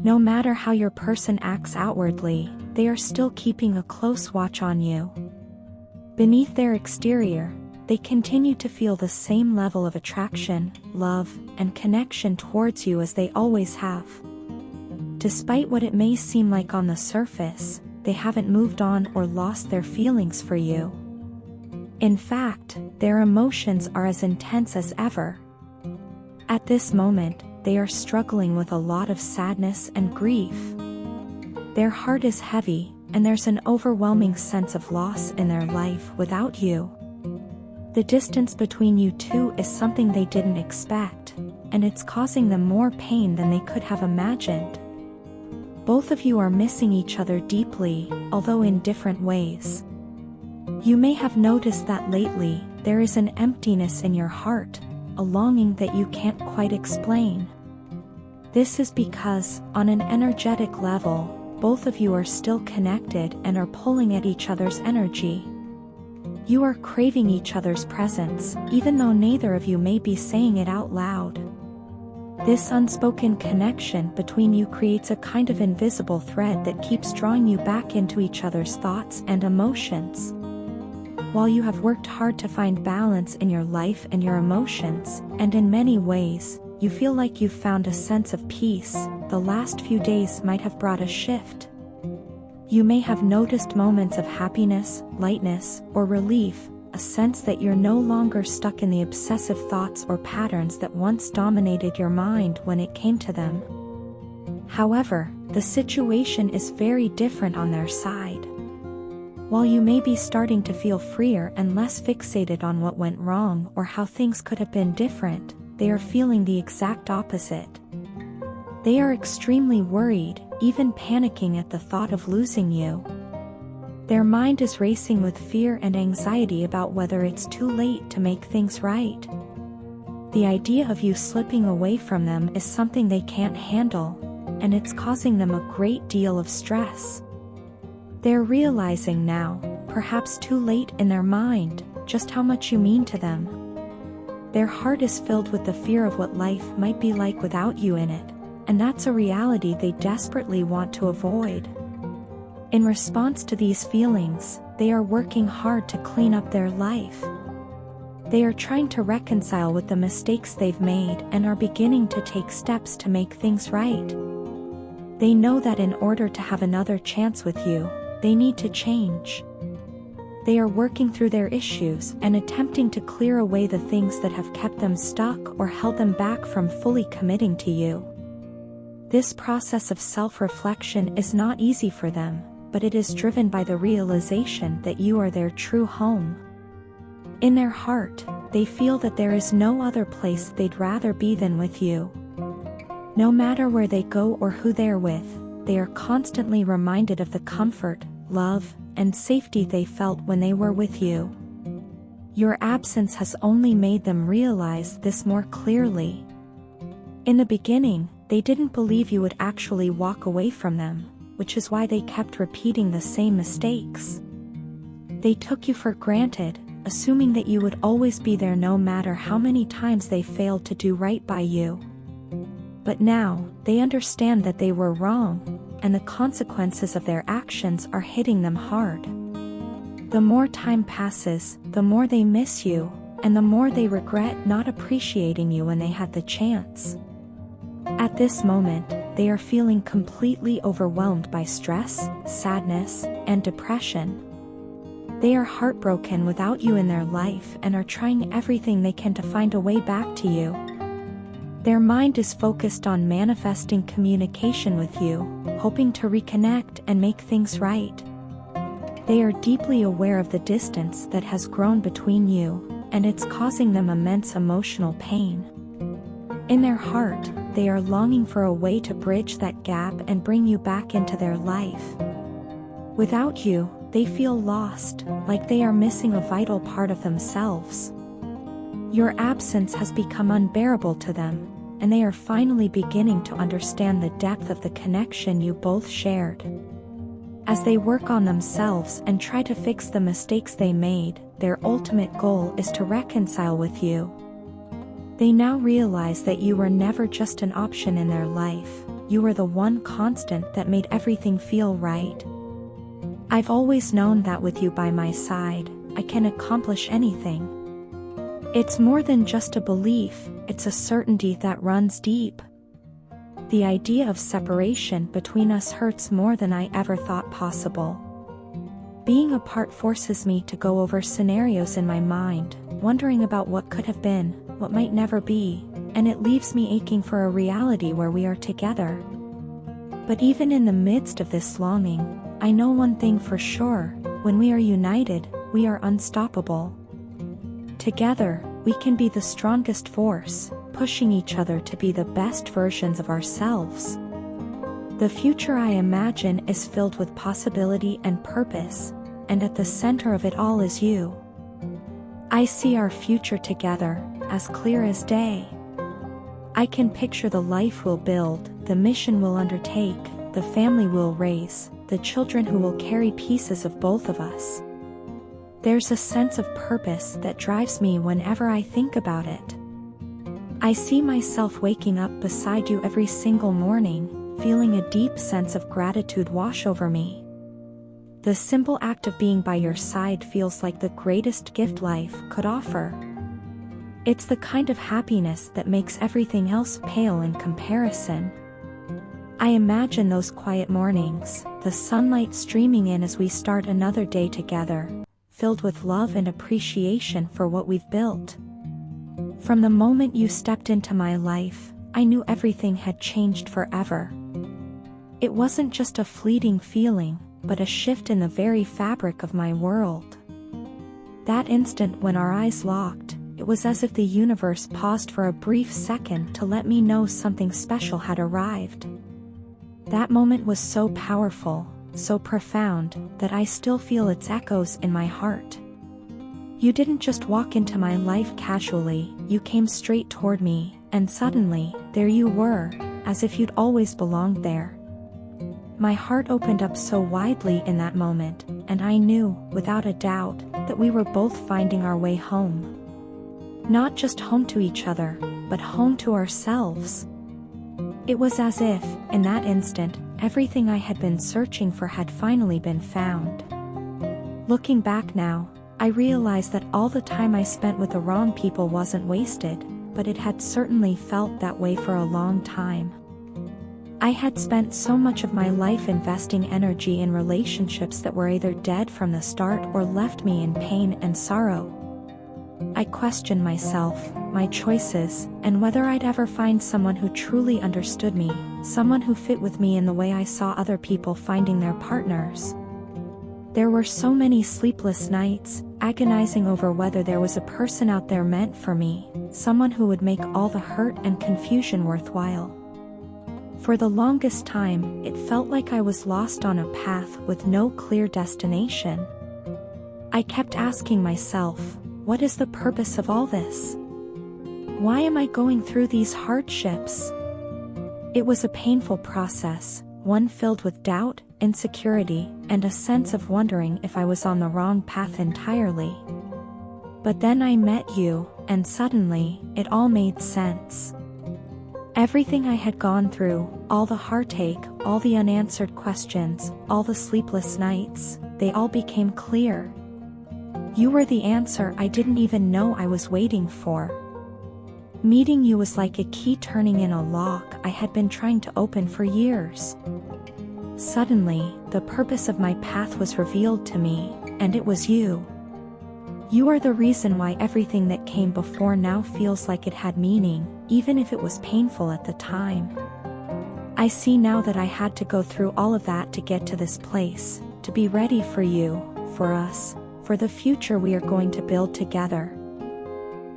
No matter how your person acts outwardly, they are still keeping a close watch on you. Beneath their exterior, they continue to feel the same level of attraction, love, and connection towards you as they always have. Despite what it may seem like on the surface, they haven't moved on or lost their feelings for you. In fact, their emotions are as intense as ever. At this moment, they are struggling with a lot of sadness and grief. Their heart is heavy, and there's an overwhelming sense of loss in their life without you. The distance between you two is something they didn't expect, and it's causing them more pain than they could have imagined. Both of you are missing each other deeply, although in different ways. You may have noticed that lately, there is an emptiness in your heart, a longing that you can't quite explain. This is because, on an energetic level, both of you are still connected and are pulling at each other's energy. You are craving each other's presence, even though neither of you may be saying it out loud. This unspoken connection between you creates a kind of invisible thread that keeps drawing you back into each other's thoughts and emotions. While you have worked hard to find balance in your life and your emotions, and in many ways, you feel like you've found a sense of peace, the last few days might have brought a shift. You may have noticed moments of happiness, lightness, or relief, a sense that you're no longer stuck in the obsessive thoughts or patterns that once dominated your mind when it came to them. However, the situation is very different on their side. While you may be starting to feel freer and less fixated on what went wrong or how things could have been different, they are feeling the exact opposite. They are extremely worried, even panicking at the thought of losing you. Their mind is racing with fear and anxiety about whether it's too late to make things right. The idea of you slipping away from them is something they can't handle, and it's causing them a great deal of stress. They're realizing now, perhaps too late in their mind, just how much you mean to them. Their heart is filled with the fear of what life might be like without you in it, and that's a reality they desperately want to avoid. In response to these feelings, they are working hard to clean up their life. They are trying to reconcile with the mistakes they've made and are beginning to take steps to make things right. They know that in order to have another chance with you, they need to change. They are working through their issues and attempting to clear away the things that have kept them stuck or held them back from fully committing to you. This process of self-reflection is not easy for them, but it is driven by the realization that you are their true home. In their heart, they feel that there is no other place they'd rather be than with you. No matter where they go or who they're with, they are constantly reminded of the comfort, love, and safety they felt when they were with you. Your absence has only made them realize this more clearly. In the beginning, they didn't believe you would actually walk away from them, which is why they kept repeating the same mistakes. They took you for granted, assuming that you would always be there no matter how many times they failed to do right by you. But now, they understand that they were wrong, and the consequences of their actions are hitting them hard. The more time passes, the more they miss you, and the more they regret not appreciating you when they had the chance. At this moment, they are feeling completely overwhelmed by stress, sadness, and depression. They are heartbroken without you in their life and are trying everything they can to find a way back to you. Their mind is focused on manifesting communication with you, hoping to reconnect and make things right. They are deeply aware of the distance that has grown between you, and it's causing them immense emotional pain. In their heart, they are longing for a way to bridge that gap and bring you back into their life. Without you, they feel lost, like they are missing a vital part of themselves. Your absence has become unbearable to them, and they are finally beginning to understand the depth of the connection you both shared. As they work on themselves and try to fix the mistakes they made, their ultimate goal is to reconcile with you. They now realize that you were never just an option in their life, you were the one constant that made everything feel right. I've always known that with you by my side, I can accomplish anything. It's more than just a belief, it's a certainty that runs deep. The idea of separation between us hurts more than I ever thought possible. Being apart forces me to go over scenarios in my mind, wondering about what could have been, what might never be, and it leaves me aching for a reality where we are together. But even in the midst of this longing, I know one thing for sure: when we are united, we are unstoppable. Together, we can be the strongest force, pushing each other to be the best versions of ourselves. The future I imagine is filled with possibility and purpose, and at the center of it all is you. I see our future together, as clear as day. I can picture the life we'll build, the mission we'll undertake, the family we'll raise, the children who will carry pieces of both of us. There's a sense of purpose that drives me whenever I think about it. I see myself waking up beside you every single morning, feeling a deep sense of gratitude wash over me. The simple act of being by your side feels like the greatest gift life could offer. It's the kind of happiness that makes everything else pale in comparison. I imagine those quiet mornings, the sunlight streaming in as we start another day together, filled with love and appreciation for what we've built. From the moment you stepped into my life, I knew everything had changed forever. It wasn't just a fleeting feeling, but a shift in the very fabric of my world. That instant when our eyes locked, it was as if the universe paused for a brief second to let me know something special had arrived. That moment was so powerful, so profound, that I still feel its echoes in my heart. You didn't just walk into my life casually, you came straight toward me, and suddenly, there you were, as if you'd always belonged there. My heart opened up so widely in that moment, and I knew, without a doubt, that we were both finding our way home. Not just home to each other, but home to ourselves. It was as if, in that instant, everything I had been searching for had finally been found. Looking back now, I realize that all the time I spent with the wrong people wasn't wasted, but it had certainly felt that way for a long time. I had spent so much of my life investing energy in relationships that were either dead from the start or left me in pain and sorrow. I questioned myself, my choices, and whether I'd ever find someone who truly understood me, someone who fit with me in the way I saw other people finding their partners. There were so many sleepless nights, agonizing over whether there was a person out there meant for me, someone who would make all the hurt and confusion worthwhile. For the longest time, it felt like I was lost on a path with no clear destination. I kept asking myself, what is the purpose of all this? Why am I going through these hardships? It was a painful process, one filled with doubt, insecurity, and a sense of wondering if I was on the wrong path entirely. But then I met you, and suddenly, it all made sense. Everything I had gone through, all the heartache, all the unanswered questions, all the sleepless nights, they all became clear. You were the answer I didn't even know I was waiting for. Meeting you was like a key turning in a lock I had been trying to open for years. Suddenly, the purpose of my path was revealed to me, and it was you. You are the reason why everything that came before now feels like it had meaning, even if it was painful at the time. I see now that I had to go through all of that to get to this place, to be ready for you, for us, for the future we are going to build together.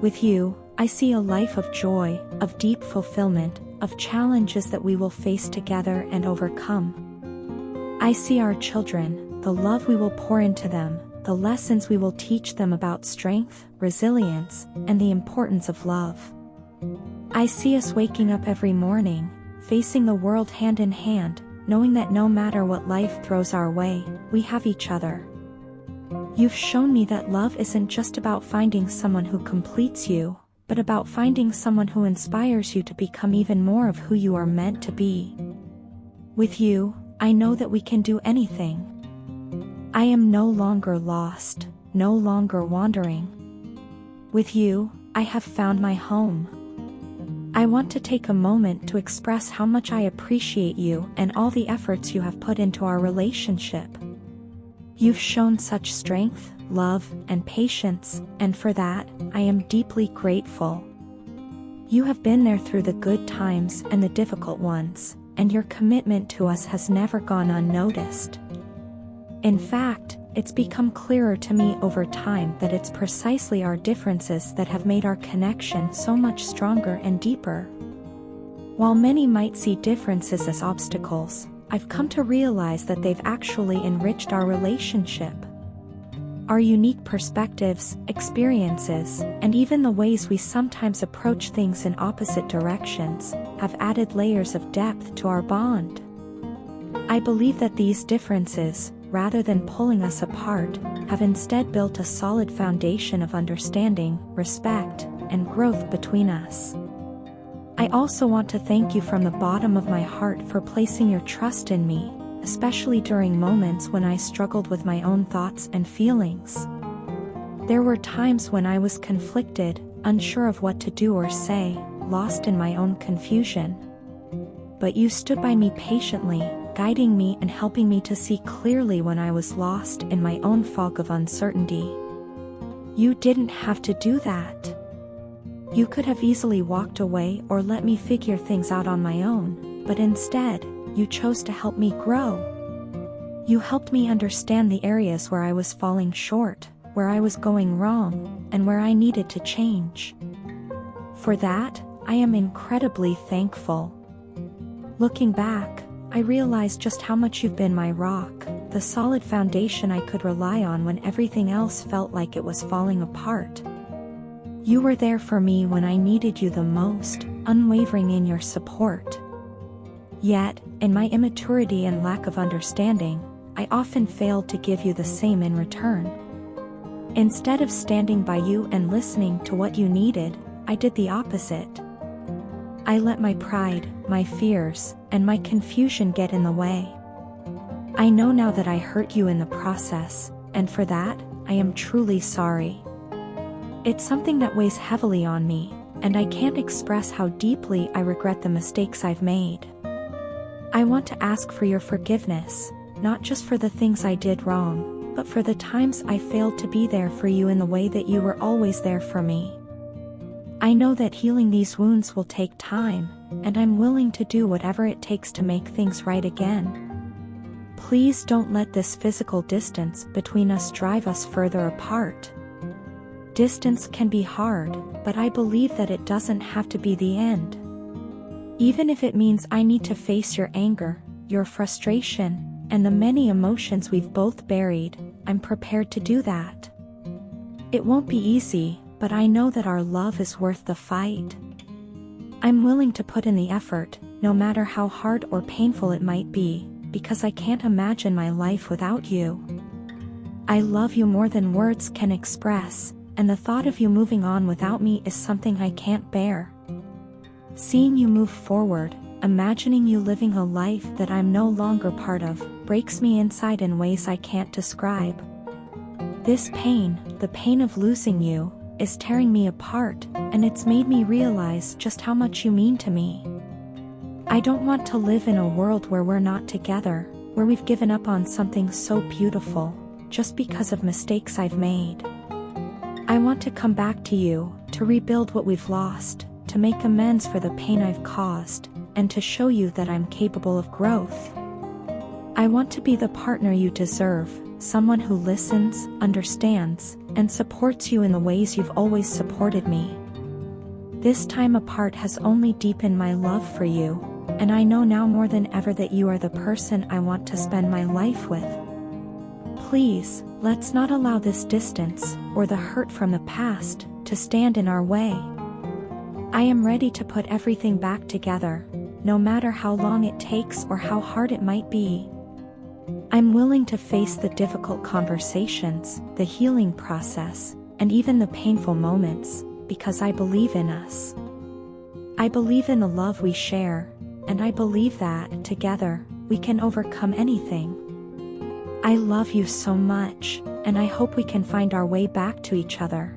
With you, I see a life of joy, of deep fulfillment, of challenges that we will face together and overcome. I see our children, the love we will pour into them, the lessons we will teach them about strength, resilience, and the importance of love. I see us waking up every morning, facing the world hand in hand, knowing that no matter what life throws our way, we have each other. You've shown me that love isn't just about finding someone who completes you, but about finding someone who inspires you to become even more of who you are meant to be. With you, I know that we can do anything. I am no longer lost, no longer wandering. With you, I have found my home. I want to take a moment to express how much I appreciate you and all the efforts you have put into our relationship. You've shown such strength, love, and patience, and for that, I am deeply grateful. You have been there through the good times and the difficult ones, and your commitment to us has never gone unnoticed. In fact, it's become clearer to me over time that it's precisely our differences that have made our connection so much stronger and deeper. While many might see differences as obstacles, I've come to realize that they've actually enriched our relationship. Our unique perspectives, experiences, and even the ways we sometimes approach things in opposite directions, have added layers of depth to our bond. I believe that these differences, rather than pulling us apart, have instead built a solid foundation of understanding, respect, and growth between us. I also want to thank you from the bottom of my heart for placing your trust in me, especially during moments when I struggled with my own thoughts and feelings. There were times when I was conflicted, unsure of what to do or say, lost in my own confusion. But you stood by me patiently, guiding me and helping me to see clearly when I was lost in my own fog of uncertainty. You didn't have to do that. You could have easily walked away or let me figure things out on my own, but instead, you chose to help me grow. You helped me understand the areas where I was falling short, where I was going wrong, and where I needed to change. For that, I am incredibly thankful. Looking back, I realized just how much you've been my rock, the solid foundation I could rely on when everything else felt like it was falling apart. You were there for me when I needed you the most, unwavering in your support. Yet, in my immaturity and lack of understanding, I often failed to give you the same in return. Instead of standing by you and listening to what you needed, I did the opposite. I let my pride, my fears, and my confusion get in the way. I know now that I hurt you in the process, and for that, I am truly sorry. It's something that weighs heavily on me, and I can't express how deeply I regret the mistakes I've made. I want to ask for your forgiveness, not just for the things I did wrong, but for the times I failed to be there for you in the way that you were always there for me. I know that healing these wounds will take time, and I'm willing to do whatever it takes to make things right again. Please don't let this physical distance between us drive us further apart. Distance can be hard, but I believe that it doesn't have to be the end. Even if it means I need to face your anger, your frustration, and the many emotions we've both buried, I'm prepared to do that. It won't be easy, but I know that our love is worth the fight. I'm willing to put in the effort, no matter how hard or painful it might be, because I can't imagine my life without you. I love you more than words can express, and the thought of you moving on without me is something I can't bear. Seeing you move forward, imagining you living a life that I'm no longer part of, breaks me inside in ways I can't describe. This pain, the pain of losing you, is tearing me apart, and it's made me realize just how much you mean to me. I don't want to live in a world where we're not together, where we've given up on something so beautiful, just because of mistakes I've made. I want to come back to you, to rebuild what we've lost, to make amends for the pain I've caused, and to show you that I'm capable of growth. I want to be the partner you deserve, someone who listens, understands, and supports you in the ways you've always supported me. This time apart has only deepened my love for you, and I know now more than ever that you are the person I want to spend my life with. Please, let's not allow this distance, or the hurt from the past, to stand in our way. I am ready to put everything back together, no matter how long it takes or how hard it might be. I'm willing to face the difficult conversations, the healing process, and even the painful moments, because I believe in us. I believe in the love we share, and I believe that, together, we can overcome anything. I love you so much, and I hope we can find our way back to each other.